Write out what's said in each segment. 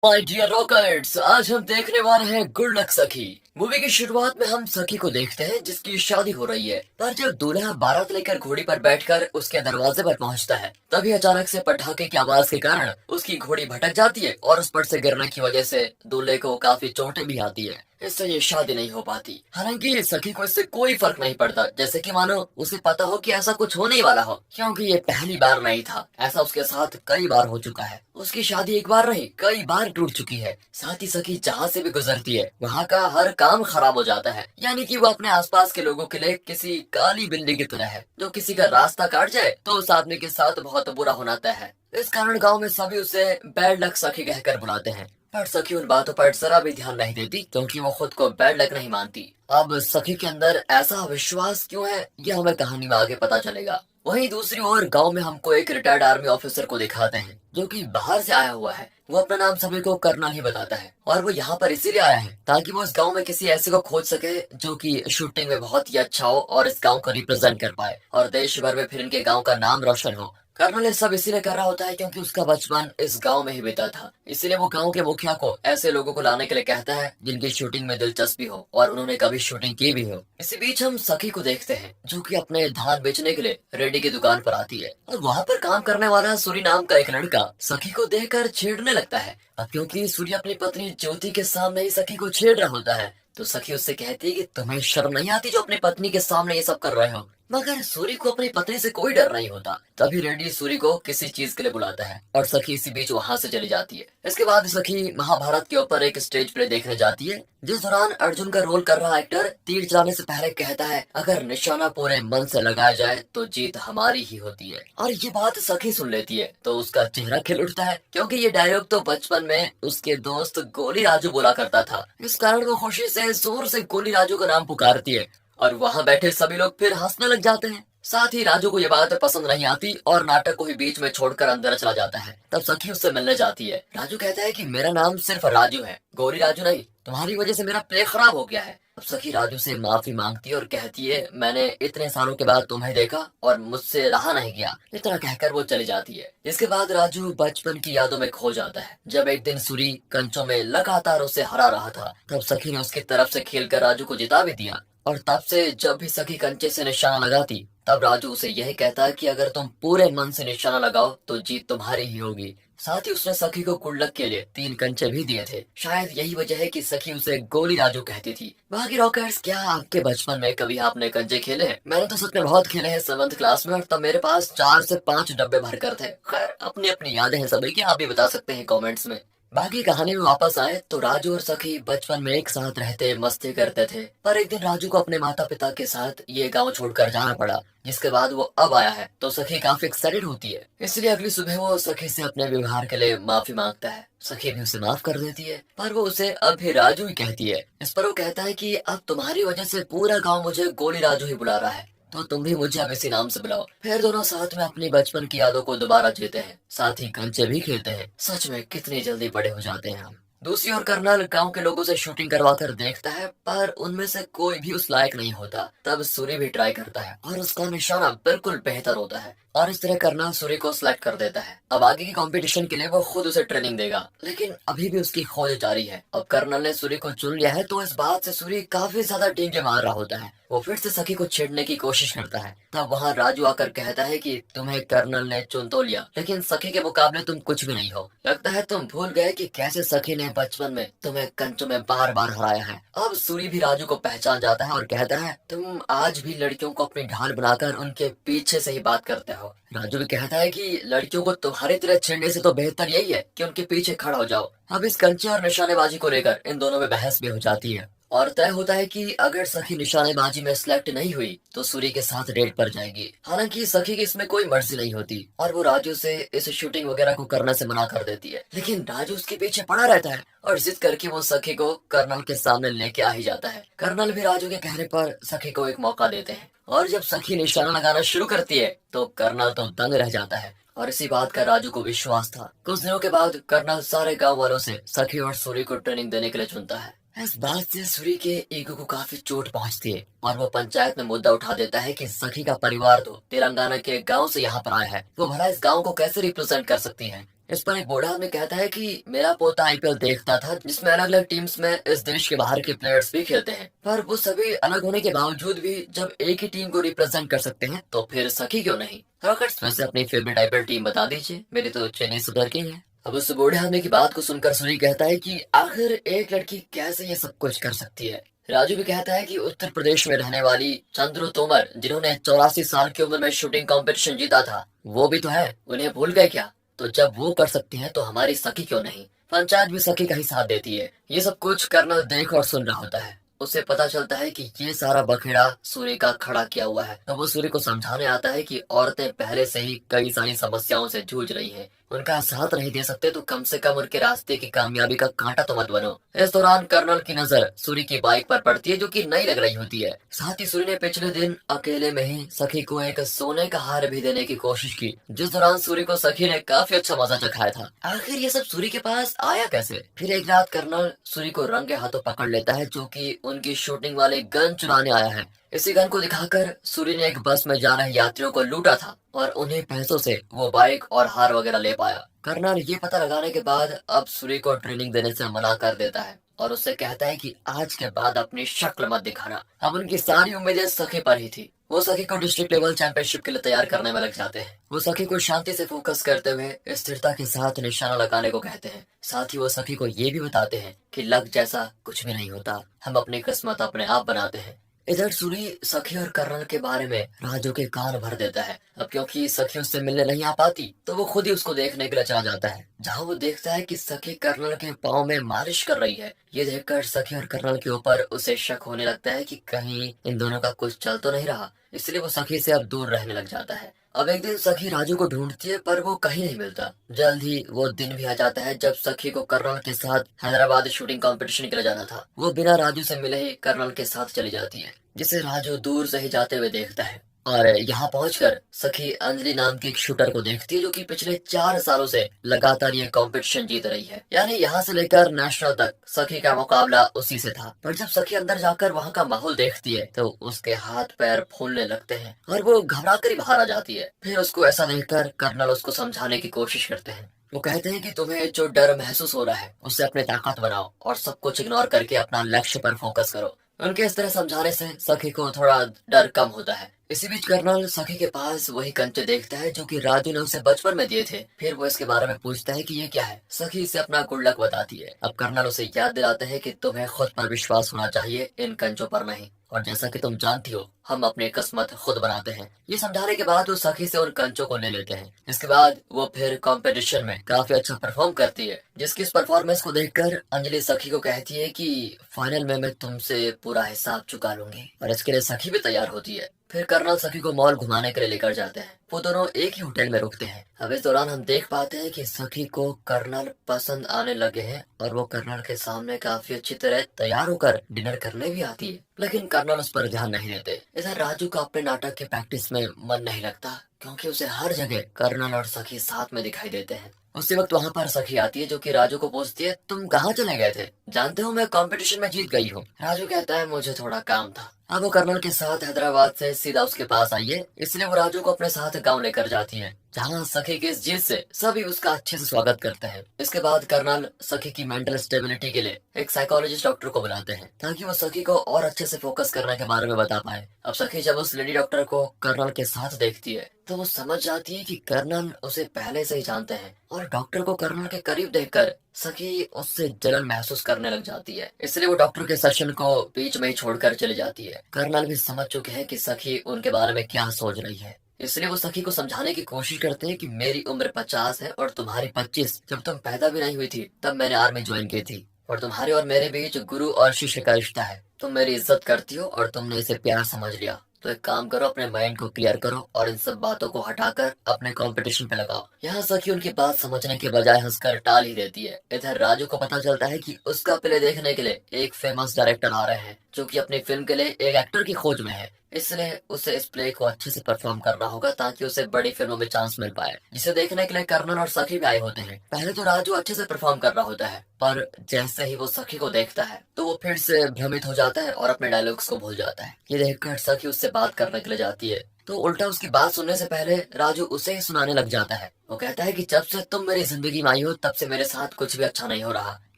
My dear रॉकर्ट्स, आज हम देखने वाले हैं गुड लक सखी। मूवी की शुरुआत में हम सखी को देखते हैं जिसकी शादी हो रही है। पर जब दूल्हा बारात लेकर घोड़ी पर बैठकर उसके दरवाजे पर पहुंचता है, तभी अचानक से पटाखे की आवाज के कारण उसकी घोड़ी भटक जाती है और उस पर से गिरने की वजह से दूल्हे को काफी चोटें भी आती है। इससे ये शादी नहीं हो पाती। हालांकि सखी को इससे कोई फर्क नहीं पड़ता, जैसे कि मानो उसे पता हो कि ऐसा कुछ होने ही वाला हो, क्योंकि ये पहली बार नहीं था। ऐसा उसके साथ कई बार हो चुका है। उसकी शादी एक बार नहीं, कई बार टूट चुकी है। साथ ही सखी जहाँ से भी गुजरती है वहाँ का हर काम खराब हो जाता है। यानी कि वो अपने आसपास के लोगों के लिए किसी काली बिल्ली की तरह है, जो किसी का रास्ता काट जाए तो उस आदमी के साथ बहुत बुरा होना तय है। इस कारण गाँव में सभी उसे बैड लक सखी कहकर बुलाते हैं। पर सखी उन बातों पर जरा भी ध्यान नहीं देती, क्योंकि वो खुद को बैड लक नहीं मानती। अब सखी के अंदर ऐसा विश्वास क्यों है, यह हमें कहानी में आगे पता चलेगा। वहीं दूसरी ओर गांव में हमको एक रिटायर्ड आर्मी ऑफिसर को दिखाते हैं, जो कि बाहर से आया हुआ है। वो अपना नाम सभी को कर्नल ही बताता है, और वो यहाँ पर इसीलिए आया है ताकि वो इस गांव में किसी ऐसे को खोज सके जो कि शूटिंग में बहुत ही अच्छा हो और इस गांव को रिप्रेजेंट कर पाए और देश भर में फिर इनके गांव का नाम रोशन हो। कर्नल ये सब इसीलिए कर रहा होता है क्योंकि उसका बचपन इस गांव में ही बीता था। इसीलिए वो गांव के मुखिया को ऐसे लोगों को लाने के लिए कहता है जिनकी शूटिंग में दिलचस्पी हो और उन्होंने कभी शूटिंग की भी हो। इसी बीच हम सखी को देखते हैं, जो कि अपने धान बेचने के लिए रेडी की दुकान पर आती है, और वहाँ पर काम करने वाला सूरी नाम का एक लड़का सखी को देखकर छेड़ने लगता है। अब क्योंकि सूर्य अपनी पत्नी ज्योति के सामने ही सखी को छेड़ रहा होता है, तो सखी उससे कहती है कि तुम्हें शर्म नहीं आती जो अपनी पत्नी के सामने ये सब कर रहे हो। मगर सूर्य को अपनी पत्नी से कोई डर नहीं होता। तभी रेड्डी सूर्य को किसी चीज के लिए बुलाता है और सखी इसी बीच वहां से चली जाती है। इसके बाद सखी महाभारत के ऊपर एक स्टेज प्ले देखने जाती है, जिस दौरान अर्जुन का रोल कर रहा एक्टर तीर चलाने से पहले कहता है, अगर निशाना पूरे मन से लगाया जाए तो जीत हमारी ही होती है। और ये बात सखी सुन लेती है तो उसका चेहरा खिल उठता है, क्योंकि ये डायलॉग तो बचपन में उसके दोस्त गोली राजू बोला करता था। इस कारण वो खुशी से जोर से गोली राजू का नाम पुकारती है, और वहां बैठे सभी लोग फिर हंसने लग जाते हैं। साथ ही राजू को ये बात पसंद नहीं आती और नाटक को ही बीच में छोड़कर अंदर चला जाता है। तब सखी उससे मिलने जाती है। राजू कहता है कि मेरा नाम सिर्फ राजू है, गोरी राजू नहीं। तुम्हारी वजह से मेरा प्ले खराब हो गया है। अब सखी राजू से माफी मांगती है और कहती है, मैंने इतने सालों के बाद तुम्हें देखा और मुझसे रहा नहीं गया। इतना कहकर वो चली जाती है। इसके बाद राजू बचपन की यादों में खो जाता है। जब एक दिन सूरी कंचों में लगातार उसे हरा रहा था, तब सखी ने उसकी तरफ से खेलकर राजू को जिता भी दिया। और तब से जब भी सखी कंचे से निशाना लगाती, तब राजू उसे यही कहता है कि अगर तुम पूरे मन से निशाना लगाओ तो जीत तुम्हारी ही होगी। साथ ही उसने सखी को गुड लक के लिए 3 कंचे भी दिए थे। शायद यही वजह है कि सखी उसे गोली राजू कहती थी। बाकी रॉकर्स, क्या आपके बचपन में कभी आपने कंचे खेले हैं? मैंने तो सच में बहुत खेले हैं 7th क्लास में, और तब मेरे पास 4 से 5 डब्बे भरकर थे। खैर, अपनी अपनी यादें हैं सभी की, आप भी बता सकते हैं कॉमेंट्स में। बाकी कहानी में वापस आए तो राजू और सखी बचपन में एक साथ रहते मस्ती करते थे। पर एक दिन राजू को अपने माता पिता के साथ ये गांव छोड़कर जाना पड़ा, जिसके बाद वो अब आया है तो सखी काफी एक्साइटेड होती है। इसलिए अगली सुबह वो सखी से अपने व्यवहार के लिए माफी मांगता है। सखी भी उसे माफ कर देती है, पर वो उसे अब भी राजू ही कहती है। इस पर वो कहता है कि अब तुम्हारी वजह से पूरा गांव मुझे गोली राजू ही बुला रहा है, तो तुम भी मुझे अब इसी नाम से बुलाओ। फिर दोनों साथ में अपनी बचपन की यादों को दोबारा जीते हैं, साथ ही कंचे भी खेलते हैं। सच में कितनी जल्दी बड़े हो जाते हैं हम। दूसरी ओर कर्नल गांव के लोगों से शूटिंग करवाकर देखता है, पर उनमें से कोई भी उस लायक नहीं होता। तब सूर्य भी ट्राई करता है और उसका निशाना बिल्कुल बेहतर होता है, और इस तरह कर्नल सूर्य को सिलेक्ट कर देता है। अब आगे की कंपटीशन के लिए वो खुद उसे ट्रेनिंग देगा, लेकिन अभी भी उसकी खोज जारी है। अब कर्नल ने सूर्य को चुन लिया है, तो इस बात से सूर्य काफी ज्यादा डींगे मार रहा होता है। वो फिर से सखी को छेड़ने की कोशिश करता है। तब वहाँ राजू आकर कहता है कि तुम्हें कर्नल ने चुन तो लिया, लेकिन सखी के मुकाबले तुम कुछ भी नहीं हो। लगता है तुम भूल गए कि कैसे सखी ने बचपन में तुम्हें कंचों में बार बार हराया है। अब सूर्य भी राजू को पहचान जाता है और कहता है, तुम आज भी लड़कियों को अपनी ढाल बनाकर उनके पीछे से ही बात करते हो। राजू भी कहता है कि लड़कियों को तुम्हारी तरह छेड़ने से तो बेहतर यही है कि उनके पीछे खड़ा हो जाओ। अब इस कंचे और निशानेबाजी को लेकर इन दोनों में बहस भी हो जाती है, और तय होता है कि अगर सखी निशानेबाजी में सिलेक्ट नहीं हुई तो सूरी के साथ डेट पर जाएगी। हालांकि सखी की इसमें कोई मर्जी नहीं होती और वो राजू से इस शूटिंग वगैरह को करने से मना कर देती है, लेकिन राजू उसके पीछे पड़ा रहता है और जिद करके वो सखी को कर्नल के सामने लेके आ ही जाता है। कर्नल भी राजू के कहने पर सखी को एक मौका देते हैं, और जब सखी निशाना लगाना शुरू करती है तो कर्नल तो दंग रह जाता है। और इसी बात का राजू को विश्वास था। कुछ दिनों के बाद कर्नल सारे गांव वालों से सखी और सूरी को ट्रेनिंग देने के लिए चुनता है। इस बात से सूरी के ईगो को काफी चोट पहुंचती है, और वो पंचायत में मुद्दा उठा देता है कि सखी का परिवार तो तेलंगाना के गांव से यहाँ पर आया है, वो भला इस गांव को कैसे रिप्रेजेंट कर सकती है। इस पर एक बूढ़ा आदमी कहता है कि मेरा पोता आईपीएल देखता था जिसमें अलग अलग टीम्स में इस देश के बाहर के प्लेयर्स भी खेलते हैं, पर वो सभी अलग होने के बावजूद भी जब एक ही टीम को रिप्रेजेंट कर सकते हैं तो फिर सखी क्यों नहीं। रॉकेट्स में से अपनी फेवरेट आईपीएल टीम बता दीजिए। मेरी तो चेन्नई सुपर किंग है। अब उस बूढ़े आदमी की बात को सुनकर सूरी कहता है कि आखिर एक लड़की कैसे ये सब कुछ कर सकती है। राजू भी कहता है कि उत्तर प्रदेश में रहने वाली चंद्रू तोमर जिन्होंने 84 साल की उम्र में शूटिंग कंपटीशन जीता था, वो भी तो है, उन्हें भूल गए क्या। तो जब वो कर सकती हैं तो हमारी सखी क्यों नहीं। पंचायत भी सखी का ही साथ देती है। ये सब कुछ कर्नल देख और सुन रहा होता है। उसे पता चलता है कि ये सारा बखेड़ा सूर्य का खड़ा किया हुआ है। तो वो सूर्य को समझाने आता है कि औरतें पहले से ही कई सारी समस्याओं से जूझ रही हैं। उनका साथ नहीं दे सकते तो कम से कम उनके रास्ते की कामयाबी का कांटा तो मत बनो। इस दौरान कर्नल की नजर सूर्य की बाइक पर पड़ती है जो कि नई लग रही होती है। साथ ही सूर्य ने पिछले दिन अकेले में ही सखी को एक सोने का हार भी देने की कोशिश की, जिस दौरान सूर्य को सखी ने काफी अच्छा मजा चखाया था। आखिर ये सब सूर्य के पास आया कैसे। फिर एक रात कर्नल सूर्य को रंगे हाथों पकड़ लेता है जो कि उनकी शूटिंग वाले गन चुराने आया है। इसी गन को दिखाकर सूर्य ने एक बस में जा रहे यात्रियों को लूटा था और उन्हीं पैसों से वो बाइक और हार वगैरह ले पाया। कर्नल ये पता लगाने के बाद अब सूर्य को ट्रेनिंग देने से मना कर देता है और उससे कहता है कि आज के बाद अपनी शक्ल मत दिखाना। अब उनकी सारी उम्मीदें सखी पर ही थी। वो सखी को डिस्ट्रिक्ट लेवल चैंपियनशिप के लिए तैयार करने में लग जाते हैं। वो सखी को शांति से फोकस करते हुए स्थिरता के साथ निशाना लगाने को कहते हैं। साथ ही वो सखी को ये भी बताते हैं कि लक जैसा कुछ भी नहीं होता, हम अपनी किस्मत अपने आप बनाते हैं। इधर सूरी सखी और कर्नल के बारे में राजू के कान भर देता है। अब क्योंकि सखी उससे मिलने नहीं आ पाती तो वो खुद ही उसको देखने के लिए चला जाता है, जहाँ वो देखता है कि सखी कर्नल के पाँव में मालिश कर रही है। ये देखकर सखी और कर्नल के ऊपर उसे शक होने लगता है कि कहीं इन दोनों का कुछ चल तो नहीं रहा, इसलिए वो सखी से अब दूर रहने लग जाता है। अब एक दिन सखी राजू को ढूंढती है पर वो कहीं नहीं मिलता। जल्द ही वो दिन भी आ जाता है जब सखी को कर्नल के साथ हैदराबाद शूटिंग कंपटीशन के लिए जाना था। वो बिना राजू से मिले ही कर्नल के साथ चली जाती है, जिसे राजू दूर से ही जाते हुए देखता है। और यहाँ पहुंचकर सखी अंजलि नाम की एक शूटर को देखती है जो कि पिछले 4 सालों से लगातार ये कंपटीशन जीत रही है। यानी यहाँ से लेकर नेशनल तक सखी का मुकाबला उसी से था। पर जब सखी अंदर जाकर वहाँ का माहौल देखती है तो उसके हाथ पैर फूलने लगते हैं और वो घबरा कर ही बाहर आ जाती है। फिर उसको ऐसा देखकर कर्नल उसको समझाने की कोशिश करते हैं। वो कहते हैं कि तुम्हें जो डर महसूस हो रहा है उससे अपनी ताकत बनाओ और सब कुछ इग्नोर करके अपना लक्ष्य पर फोकस करो। उनके इस तरह समझाने से सखी को थोड़ा डर कम होता है। इसी बीच कर्नल सखी के पास वही कंचे देखता है जो कि राजू ने उसे बचपन में दिए थे। फिर वो इसके बारे में पूछता है कि ये क्या है। सखी इसे अपना गुड लक बताती है। अब कर्नल उसे याद दिलाते हैं कि तुम्हें खुद पर विश्वास होना चाहिए, इन कंचों पर नहीं। और जैसा कि तुम जानती हो हम अपनी किस्मत खुद बनाते हैं। ये समझाने के बाद वो सखी से उन कंचों को ले लेते हैं। इसके बाद वो फिर कंपटीशन में काफी अच्छा परफॉर्म करती है, जिसकी इस परफॉर्मेंस को देखकर अंजलि सखी को कहती है कि फाइनल में मैं तुमसे पूरा हिसाब चुका लूंगी। और इसके लिए सखी भी तैयार होती है। फिर कर्नल सखी को मॉल घुमाने के लिए लेकर जाते हैं। वो दोनों एक ही होटल में रुकते हैं। अब इस दौरान हम देख पाते हैं कि सखी को कर्नल पसंद आने लगे हैं और वो कर्नल के सामने काफी अच्छी तरह तैयार होकर डिनर करने भी आती है, लेकिन कर्नल उस पर ध्यान नहीं देते। इधर राजू का अपने नाटक के प्रैक्टिस में मन नहीं लगता क्योंकि उसे हर जगह कर्नल और सखी साथ में दिखाई देते हैं। उसी वक्त वहाँ पर सखी आती है जो कि राजू को पूछती है, तुम कहाँ चले गए थे? जानते हो मैं कंपटीशन में जीत गई हूँ। राजू कहता है मुझे थोड़ा काम था। अब वो कर्नल के साथ हैदराबाद से सीधा उसके पास आई है, इसलिए वो राजू को अपने साथ गाँव लेकर जाती है, जहाँ सखी की इस जीत से सभी उसका अच्छे से स्वागत करते हैं। इसके बाद कर्नल सखी की मेंटल स्टेबिलिटी के लिए एक साइकोलॉजिस्ट डॉक्टर को बुलाते हैं ताकि वो सखी को और अच्छे से फोकस करने के बारे में बता पाए। अब सखी जब उस लेडी डॉक्टर को कर्नल के साथ देखती है तो वो समझ जाती है कि कर्नल उसे पहले से ही जानते हैं और डॉक्टर को कर्नल के करीब देखकर सखी उससे जलन महसूस करने लग जाती है। इसलिए वो डॉक्टर के सेशन को बीच में ही छोड़कर चली जाती है। कर्नल भी समझ चुके हैं कि सखी उनके बारे में क्या सोच रही है, इसलिए वो सखी को समझाने की कोशिश करते हैं कि मेरी उम्र 50 है और तुम्हारी 25। जब तुम पैदा भी नहीं हुई थी तब मैंने आर्मी ज्वाइन की थी और तुम्हारे और मेरे बीच गुरु और शिष्य का रिश्ता है। तुम मेरी इज्जत करती हो और तुमने इसे प्यार समझ लिया, तो एक काम करो, अपने माइंड को क्लियर करो और इन सब बातों को हटाकर अपने कंपटीशन पे लगाओ। यहाँ सखी उनकी बात समझने के बजाय हंसकर टाल ही देती है। इधर राजू को पता चलता है कि उसका प्ले देखने के लिए एक फेमस डायरेक्टर आ रहे हैं जो कि अपनी फिल्म के लिए एक एक्टर की खोज में है। इसलिए उसे इस प्ले को अच्छे से परफॉर्म करना होगा ताकि उसे बड़ी फिल्मों में चांस मिल पाए, जिसे देखने के लिए कर्नल और सखी भी आए होते हैं। पहले तो राजू अच्छे से परफॉर्म कर रहा होता है, पर जैसे ही वो सखी को देखता है तो वो फिर से भ्रमित हो जाता है और अपने डायलॉग्स को भूल जाता है। ये देखकर सखी उससे बात करने के लिए जाती है तो उल्टा उसकी बात सुनने से पहले राजू उसे ही सुनाने लग जाता है। वो कहता है कि जब से तुम मेरी जिंदगी में आई हो तब से मेरे साथ कुछ भी अच्छा नहीं हो रहा।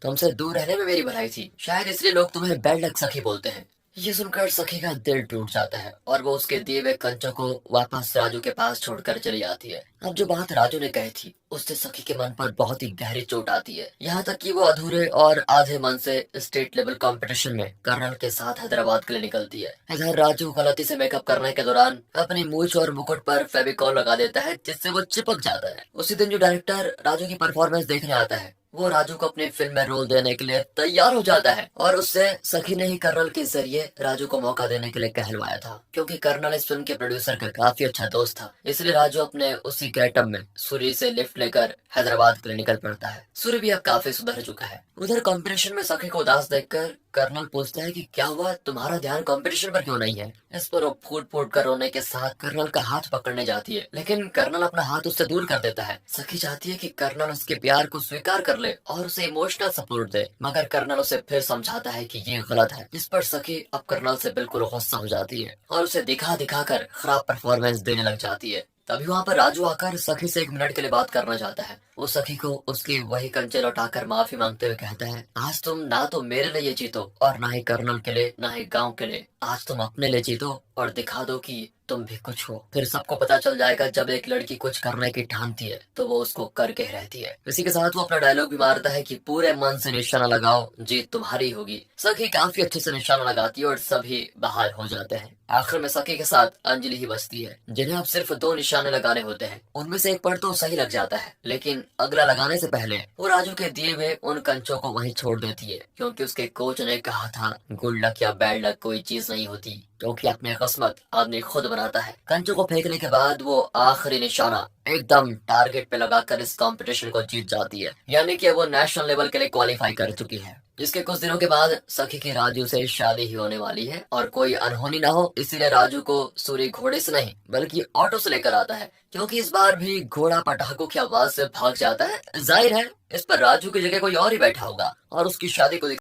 तुमसे दूर रहने में मेरी भलाई थी, शायद इसलिए लोग तुम्हें बैड लक सखी बोलते हैं। ये सुनकर सखी का दिल टूट जाता है और वो उसके दिए हुए कंचों को वापस राजू के पास छोड़कर चली जाती है। अब जो बात राजू ने कही थी उससे सखी के मन पर बहुत ही गहरी चोट आती है, यहाँ तक कि वो अधूरे और आधे मन से स्टेट लेवल कंपटीशन में कर्नल के साथ हैदराबाद के लिए निकलती है। इधर राजू गलती से मेकअप करने के दौरान अपनी मूंछ और मुकुट पर फेविकॉल लगा देता है, जिससे वो चिपक जाता है। उसी दिन जो डायरेक्टर राजू की परफॉर्मेंस देखने आता है वो राजू को अपनी फिल्म में रोल देने के लिए तैयार हो जाता है और उससे सखी ने ही कर्नल के जरिए राजू को मौका देने के लिए कहलवाया था। क्योंकि कर्नल इस फिल्म के प्रोड्यूसर का काफी अच्छा दोस्त था, इसलिए राजू अपने उसी गेटअप में सूरी से लिफ्ट लेकर हैदराबाद के लिए निकल पड़ता है। सूरी भी अब काफी सुधर चुका है। उधर कंपटीशन में सखी को उदास देखकर कर्नल पूछता है कि क्या हुआ, तुम्हारा ध्यान कंपटीशन पर क्यों नहीं है। इस पर वो फूट फूट कर रोने के साथ कर्नल का हाथ पकड़ने जाती है, लेकिन कर्नल अपना हाथ उससे दूर कर देता है। सखी चाहती है कि कर्नल उसके प्यार को स्वीकार कर ले और उसे इमोशनल सपोर्ट दे, मगर कर्नल उसे फिर समझाता है कि ये गलत है। इस पर सखी अब कर्नल से बिल्कुल गुस्सा हो जाती है और उसे दिखा दिखा कर खराब परफॉर्मेंस देने लग जाती है। तभी वहाँ पर राजू आकर सखी से 1 मिनट के लिए बात करना चाहता है। वो सखी को उसकी वही कंचे लौटाकर माफी मांगते हुए कहता है, आज तुम ना तो मेरे लिए जीतो और ना ही कर्नल के लिए, ना ही गांव के लिए। आज तुम अपने लिए जीतो और दिखा दो कि तुम भी कुछ हो। फिर सबको पता चल जाएगा जब एक लड़की कुछ करने की ठानती है तो वो उसको करके रहती है। इसी के साथ वो अपना डायलॉग भी मारता है कि पूरे मन से निशाना लगाओ, जीत तुम्हारी होगी। सखी काफी अच्छे से निशाना लगाती है और सभी बहाल हो जाते हैं। आखिर में सखी के साथ अंजलि ही बचती है, जिन्हें अब सिर्फ 2 निशाने लगाने होते हैं। उनमें से एक पर तो सही लग जाता है, लेकिन अगला लगाने से पहले वो राजू के दिए हुए उन कंचों को वहीं छोड़ देती है, क्योंकि उसके कोच ने कहा था गुड लक या बैड लक कोई चीज नहीं होती, क्योंकि अपनी किस्मत आदमी खुद बनाता है। कंचों को फेंकने के बाद वो आखिरी निशाना एकदम टारगेट पे लगाकर इस कंपटीशन को जीत जाती है, यानी कि वो नेशनल लेवल के लिए क्वालिफाई कर चुकी है। जिसके कुछ दिनों के बाद सखी की राजू से शादी ही होने वाली है और कोई अनहोनी ना हो इसीलिए राजू को सूरी घोड़े से नहीं बल्कि ऑटो से लेकर आता है, क्योंकि इस बार भी घोड़ा पटाखों की आवाज से भाग जाता है। जाहिर है इस पर राजू की जगह कोई और ही बैठा होगा और उसकी शादी को